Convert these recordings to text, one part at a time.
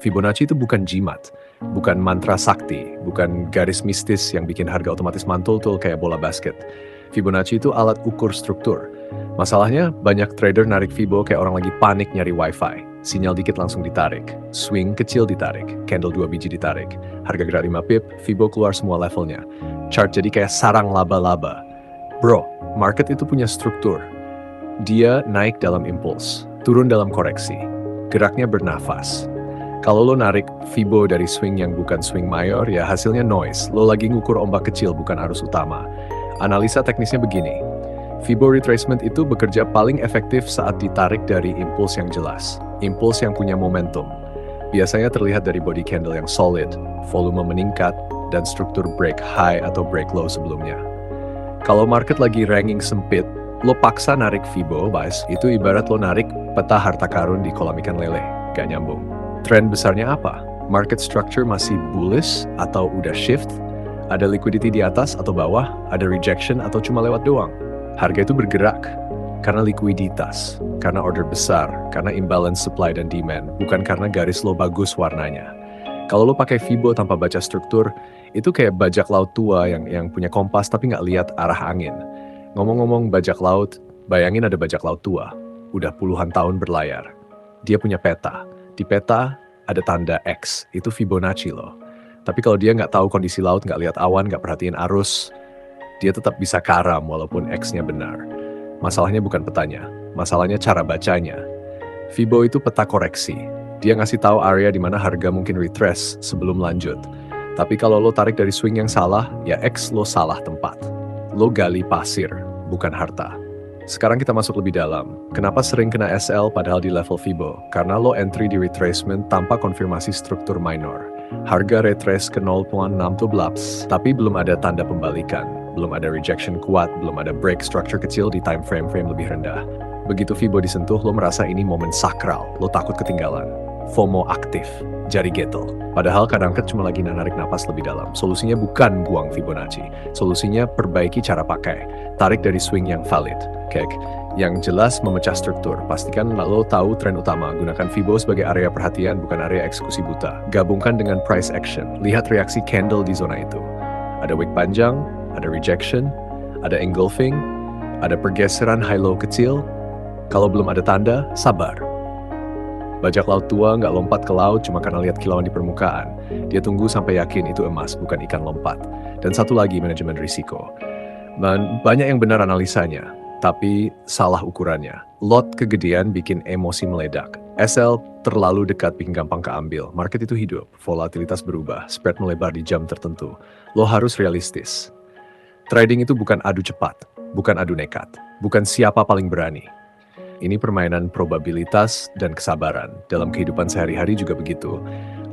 Fibonacci itu bukan jimat, bukan mantra sakti, bukan garis mistis yang bikin harga otomatis mantul tuh kayak bola basket. Fibonacci itu alat ukur struktur. Masalahnya, banyak trader narik Fibo kayak orang lagi panik nyari wifi. Sinyal dikit langsung ditarik, swing kecil ditarik, candle 2 biji ditarik. Harga gerak 5 pip, Fibo keluar semua levelnya. Chart jadi kayak sarang laba-laba. Bro, market itu punya struktur. Dia naik dalam impuls, turun dalam koreksi. Geraknya bernafas. Kalau lo narik Fibo dari swing yang bukan swing mayor, ya hasilnya noise. Lo lagi ngukur ombak kecil, bukan arus utama. Analisa teknisnya begini. Fibo retracement itu bekerja paling efektif saat ditarik dari impuls yang jelas. Impuls yang punya momentum. Biasanya terlihat dari body candle yang solid, volume meningkat, dan struktur break high atau break low sebelumnya. Kalau market lagi ranking sempit, lo paksa narik Fibo, guys, itu ibarat lo narik peta harta karun di kolam ikan lele. Gak nyambung. Trend besarnya apa? Market structure masih bullish atau udah shift? Ada liquidity di atas atau bawah? Ada rejection atau cuma lewat doang? Harga itu bergerak karena likuiditas, karena order besar, karena imbalance supply dan demand, bukan karena garis lo bagus warnanya. Kalau lo pakai Fibo tanpa baca struktur, itu kayak bajak laut tua yang punya kompas tapi nggak lihat arah angin. Ngomong-ngomong bajak laut, bayangin ada bajak laut tua, udah puluhan tahun berlayar. Dia punya peta. Di peta ada tanda X, itu Fibonacci loh. Tapi kalau dia nggak tahu kondisi laut, nggak lihat awan, nggak perhatiin arus, dia tetap bisa karam walaupun X-nya benar. Masalahnya bukan petanya, masalahnya cara bacanya. Fibo itu peta koreksi. Dia ngasih tahu area di mana harga mungkin retrace sebelum lanjut. Tapi kalau lo tarik dari swing yang salah, ya X lo salah tempat. Lo gali pasir, bukan harta. Sekarang kita masuk lebih dalam. Kenapa sering kena SL padahal di level Fibo? Karena lo entry di retracement tanpa konfirmasi struktur minor. Harga retrace ke 0.6 tuh blaps, tapi belum ada tanda pembalikan. Belum ada rejection kuat, belum ada break structure kecil di time frame lebih rendah. Begitu Fibo disentuh, lo merasa ini momen sakral, lo takut ketinggalan. FOMO aktif, jari gatel. Padahal kadang cuma lagi narik napas lebih dalam. Solusinya bukan buang Fibonacci, solusinya perbaiki cara pakai. Tarik dari swing yang valid. Kayak yang jelas memecah struktur. Pastikan lo tahu tren utama. Gunakan Fibo sebagai area perhatian, bukan area eksekusi buta. Gabungkan dengan price action. Lihat reaksi candle di zona itu. Ada wick panjang, ada rejection, ada engulfing, ada pergeseran high-low kecil. Kalau belum ada tanda, sabar. Bajak laut tua nggak lompat ke laut cuma karena lihat kilauan di permukaan. Dia tunggu sampai yakin itu emas, bukan ikan lompat. Dan satu lagi, manajemen risiko. Banyak yang benar analisanya, tapi salah ukurannya. Lot kegedean bikin emosi meledak. SL terlalu dekat bikin gampang keambil. Market itu hidup, volatilitas berubah, spread melebar di jam tertentu. Lo harus realistis. Trading itu bukan adu cepat, bukan adu nekat, bukan siapa paling berani. Ini permainan probabilitas dan kesabaran. Dalam kehidupan sehari-hari juga begitu.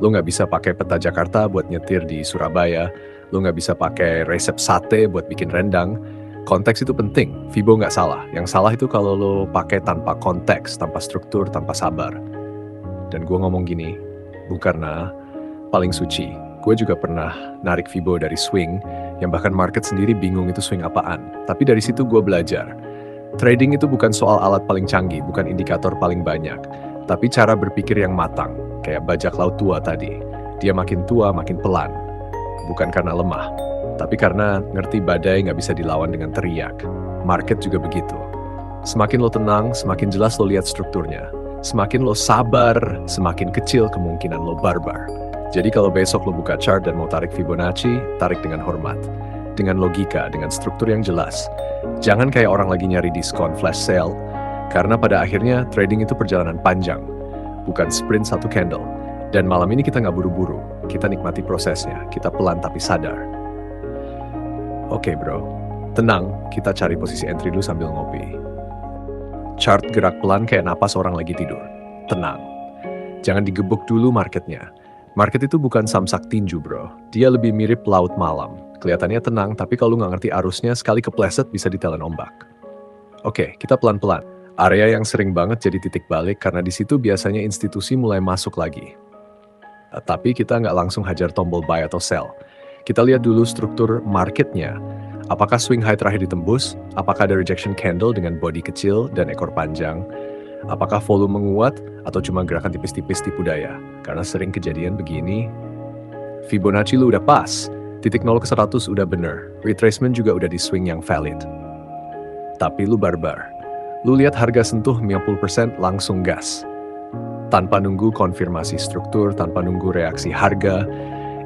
Lo nggak bisa pakai peta Jakarta buat nyetir di Surabaya. Lo nggak bisa pakai resep sate buat bikin rendang. Konteks itu penting, Fibo nggak salah. Yang salah itu kalau lo pakai tanpa konteks, tanpa struktur, tanpa sabar. Dan gue ngomong gini, bukan karena paling suci. Gue juga pernah narik Fibo dari swing, yang bahkan market sendiri bingung itu swing apaan. Tapi dari situ gue belajar. Trading itu bukan soal alat paling canggih, bukan indikator paling banyak. Tapi cara berpikir yang matang, kayak bajak laut tua tadi. Dia makin tua, makin pelan. Bukan karena lemah, tapi karena ngerti badai nggak bisa dilawan dengan teriak. Market juga begitu. Semakin lo tenang, semakin jelas lo lihat strukturnya. Semakin lo sabar, semakin kecil kemungkinan lo barbar. Jadi kalau besok lo buka chart dan mau tarik Fibonacci, tarik dengan hormat. Dengan logika, dengan struktur yang jelas. Jangan kayak orang lagi nyari diskon flash sale, karena pada akhirnya trading itu perjalanan panjang, bukan sprint satu candle. Dan malam ini kita nggak buru-buru, kita nikmati prosesnya, kita pelan tapi sadar. Oke bro, tenang, kita cari posisi entry dulu sambil ngopi. Chart gerak pelan kayak napas orang lagi tidur. Tenang, jangan digebuk dulu marketnya. Market itu bukan samsak tinju bro, dia lebih mirip laut malam. Kelihatannya tenang, tapi kalau nggak ngerti arusnya, sekali kepleset bisa ditelan ombak. Oke, kita pelan-pelan. Area yang sering banget jadi titik balik karena di situ biasanya institusi mulai masuk lagi. Tapi kita nggak langsung hajar tombol buy atau sell. Kita lihat dulu struktur marketnya. Apakah swing high terakhir ditembus? Apakah ada rejection candle dengan body kecil dan ekor panjang? Apakah volume menguat atau cuma gerakan tipis-tipis tipu daya? Karena sering kejadian begini, Fibonacci lu udah pas, titik 0 ke 100 udah bener, retracement juga udah di swing yang valid. Tapi lu barbar. Lu lihat harga sentuh 50% langsung gas. Tanpa nunggu konfirmasi struktur, tanpa nunggu reaksi harga,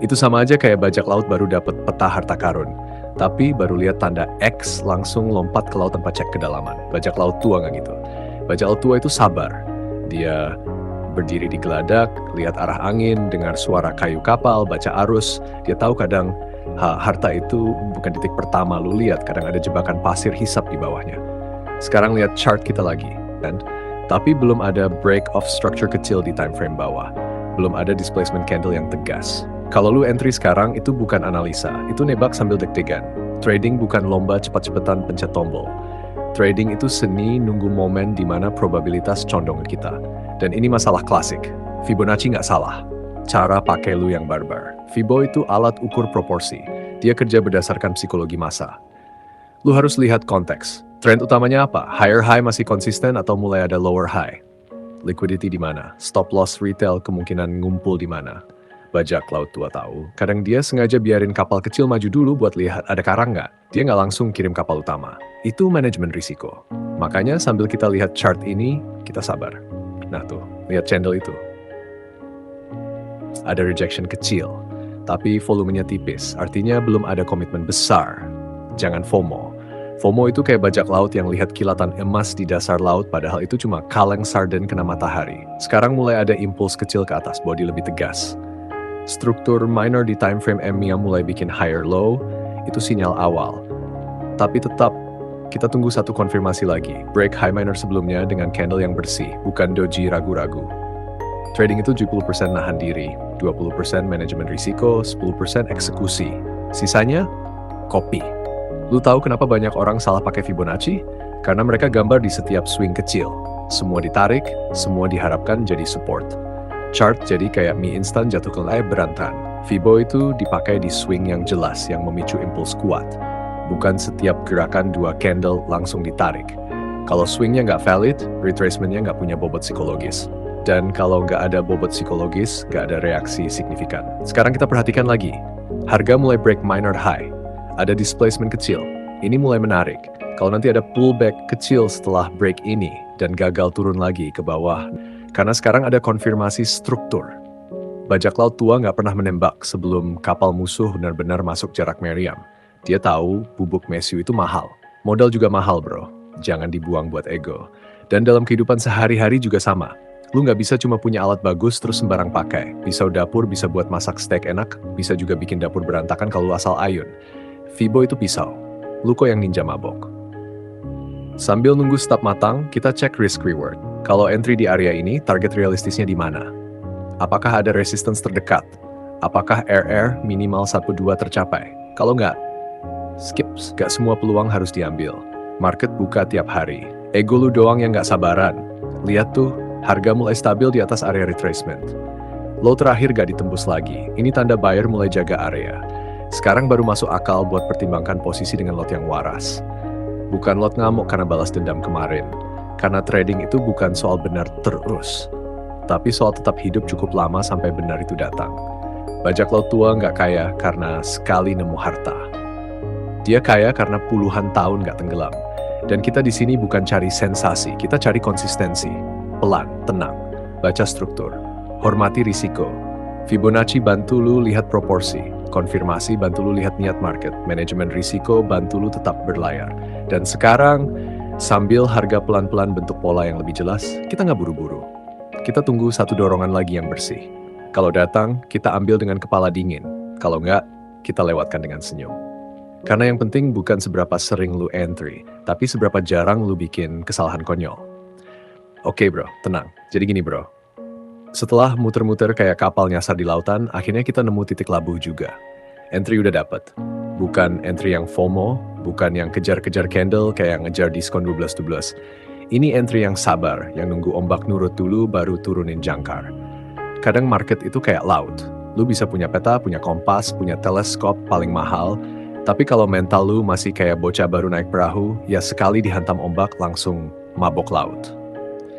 itu sama aja kayak bajak laut baru dapat peta harta karun. Tapi baru lihat tanda X langsung lompat ke laut tanpa cek kedalaman. Bajak laut tua nggak gitu. Bajak laut tua itu sabar. Dia berdiri di geladak, lihat arah angin, dengar suara kayu kapal, baca arus. Dia tahu kadang harta itu bukan titik pertama lu lihat, kadang ada jebakan pasir hisap di bawahnya. Sekarang lihat chart kita lagi, kan? Tapi belum ada break of structure kecil di time frame bawah. Belum ada displacement candle yang tegas. Kalau lu entry sekarang itu bukan analisa, itu nebak sambil deg-degan. Trading bukan lomba cepat-cepatan pencet tombol. Trading itu seni nunggu momen di mana probabilitas condong ke kita. Dan ini masalah klasik. Fibonacci nggak salah. Cara pakai lu yang barbar. Fibo itu alat ukur proporsi. Dia kerja berdasarkan psikologi massa. Lu harus lihat konteks. Trend utamanya apa? Higher high masih konsisten atau mulai ada lower high? Liquidity di mana? Stop loss retail kemungkinan ngumpul di mana? Bajak laut tua tahu, kadang dia sengaja biarin kapal kecil maju dulu buat lihat ada karang nggak. Dia nggak langsung kirim kapal utama. Itu manajemen risiko. Makanya sambil kita lihat chart ini, kita sabar. Nah tuh, lihat candle itu. Ada rejection kecil, tapi volumenya tipis, artinya belum ada komitmen besar. Jangan FOMO. FOMO itu kayak bajak laut yang lihat kilatan emas di dasar laut, padahal itu cuma kaleng sarden kena matahari. Sekarang mulai ada impuls kecil ke atas, body lebih tegas. Struktur minor di time frame EMIA mulai bikin higher low, itu sinyal awal. Tapi tetap, kita tunggu satu konfirmasi lagi. Break high minor sebelumnya dengan candle yang bersih, bukan doji ragu-ragu. Trading itu 70% nahan diri, 20% manajemen risiko, 10% eksekusi. Sisanya, kopi. Lu tahu kenapa banyak orang salah pakai Fibonacci? Karena mereka gambar di setiap swing kecil. Semua ditarik, semua diharapkan jadi support. Chart jadi kayak mie instan jatuh ke air berantakan. Fibo itu dipakai di swing yang jelas, yang memicu impuls kuat. Bukan setiap gerakan dua candle langsung ditarik. Kalau swingnya nggak valid, retracementnya nggak punya bobot psikologis. Dan kalau nggak ada bobot psikologis, nggak ada reaksi signifikan. Sekarang kita perhatikan lagi. Harga mulai break minor high. Ada displacement kecil. Ini mulai menarik. Kalau nanti ada pullback kecil setelah break ini dan gagal turun lagi ke bawah, karena sekarang ada konfirmasi struktur. Bajak laut tua nggak pernah menembak sebelum kapal musuh benar-benar masuk jarak meriam. Dia tahu bubuk mesiu itu mahal. Modal juga mahal bro. Jangan dibuang buat ego. Dan dalam kehidupan sehari-hari juga sama. Lu nggak bisa cuma punya alat bagus terus sembarang pakai. Pisau dapur bisa buat masak steak enak, bisa juga bikin dapur berantakan kalau lu asal ayun. Fibo itu pisau. Lu kok yang ninja mabok. Sambil nunggu stop matang, kita cek risk reward. Kalau entry di area ini, target realistisnya di mana? Apakah ada resistance terdekat? Apakah RR minimal 1-2 tercapai? Kalau nggak, skip. Nggak semua peluang harus diambil. Market buka tiap hari. Ego lu doang yang nggak sabaran. Lihat tuh, harga mulai stabil di atas area retracement. Low terakhir nggak ditembus lagi. Ini tanda buyer mulai jaga area. Sekarang baru masuk akal buat pertimbangkan posisi dengan lot yang waras. Bukan lot ngamuk karena balas dendam kemarin. Karena trading itu bukan soal benar terus, tapi soal tetap hidup cukup lama sampai benar itu datang. Bajak laut tua nggak kaya karena sekali nemu harta. Dia kaya karena puluhan tahun nggak tenggelam. Dan kita di sini bukan cari sensasi, kita cari konsistensi. Pelan, tenang, baca struktur, hormati risiko. Fibonacci bantu lu lihat proporsi. Konfirmasi bantu lu lihat niat market. Manajemen risiko bantu lu tetap berlayar. Dan sekarang, sambil harga pelan-pelan bentuk pola yang lebih jelas, kita nggak buru-buru. Kita tunggu satu dorongan lagi yang bersih. Kalau datang, kita ambil dengan kepala dingin. Kalau nggak, kita lewatkan dengan senyum. Karena yang penting bukan seberapa sering lu entry, tapi seberapa jarang lu bikin kesalahan konyol. Oke bro, tenang. Jadi gini bro. Setelah muter-muter kayak kapal nyasar di lautan, akhirnya kita nemu titik labuh juga. Entry udah dapet. Bukan entry yang FOMO, bukan yang kejar-kejar candle kayak yang ngejar diskon 12-12. Ini entry yang sabar, yang nunggu ombak nurut dulu baru turunin jangkar. Kadang market itu kayak laut. Lu bisa punya peta, punya kompas, punya teleskop paling mahal, tapi kalau mental lu masih kayak bocah baru naik perahu, ya sekali dihantam ombak langsung mabok laut.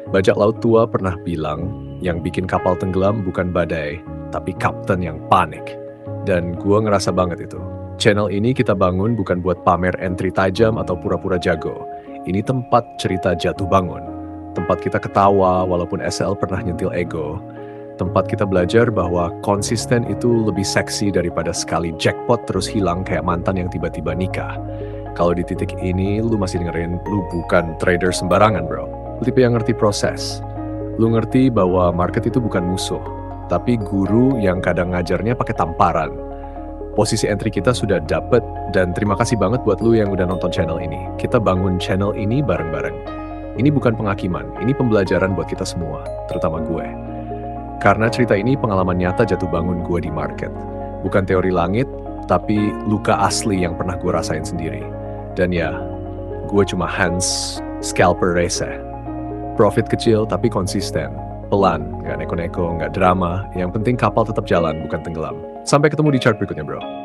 Bajak laut tua pernah bilang, yang bikin kapal tenggelam bukan badai, tapi kapten yang panik. Dan gua ngerasa banget itu. Channel ini kita bangun bukan buat pamer entry tajam atau pura-pura jago. Ini tempat cerita jatuh bangun. Tempat kita ketawa walaupun SL pernah nyentil ego. Tempat kita belajar bahwa konsisten itu lebih seksi daripada sekali jackpot terus hilang kayak mantan yang tiba-tiba nikah. Kalau di titik ini lu masih dengerin, lu bukan trader sembarangan bro. Lu tipe yang ngerti proses. Lu ngerti bahwa market itu bukan musuh, tapi guru yang kadang ngajarnya pakai tamparan. Posisi entry kita sudah dapet, dan terima kasih banget buat lu yang udah nonton channel ini. Kita bangun channel ini bareng-bareng. Ini bukan penghakiman, ini pembelajaran buat kita semua, terutama gue. Karena cerita ini pengalaman nyata jatuh bangun gue di market. Bukan teori langit, tapi luka asli yang pernah gue rasain sendiri. Dan ya, gue cuma hands scalper race. Profit kecil tapi konsisten. Pelan, nggak neko-neko, nggak drama. Yang penting kapal tetap jalan, bukan tenggelam. Sampai ketemu di chart berikutnya bro.